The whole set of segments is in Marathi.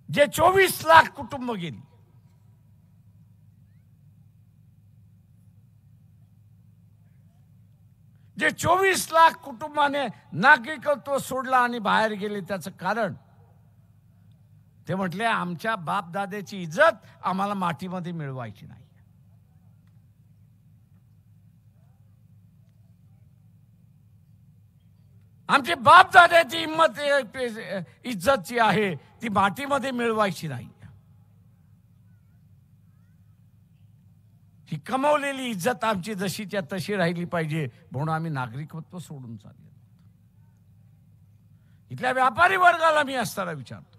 जे 24 लाख कुटुंब गेली, जे 24 लाख कुटुंबाने नागरिकत्व सोडलं आणि बाहेर गेले, त्याचं कारण ते म्हटले आमच्या बापदाद्याची इज्जत आम्हाला मातीमध्ये मिळवायची नाही. आमची बापदाद्याची इज्जत जी आहे ती मातीमध्ये मिळवायची नाही. ही कमवलेली इज्जत आमची जशीच्या तशी राहिली पाहिजे, म्हणून आम्ही नागरिकत्व सोडून चाललो. इथल्या व्यापारी वर्गाला मी असताना विचारतोय,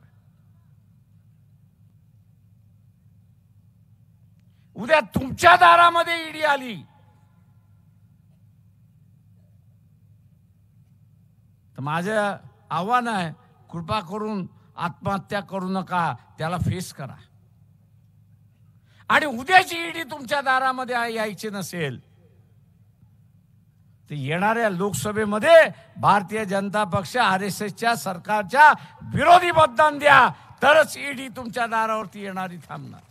उद्या तुमच्या दारामध्ये ईडी आली तर माझं आव्हान आहे, कृपा करून आत्महत्या करू नका, त्याला फेस करा. आणि उद्याची ईडी तुमच्या दारामध्ये यायची नसेल तर येणाऱ्या लोकसभेमध्ये भारतीय जनता पक्ष RSSच्या सरकारच्या विरोधी मतदान द्या, तरच ईडी तुमच्या दारावरती येणारी थांबणार.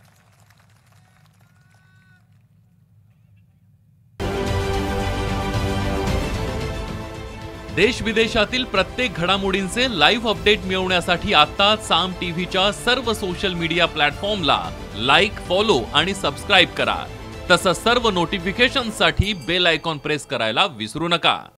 देश विदेशातील प्रत्येक घडामोडींचे लाईव्ह अपडेट मिळवण्यासाठी आता साम टीव्हीच्या सर्व सोशल मीडिया प्लॅटफॉर्मला लाईक, फॉलो आणि सबस्क्राईब करा. तसंच सर्व नोटिफिकेशनसाठी बेल आयकॉन प्रेस करायला विसरू नका.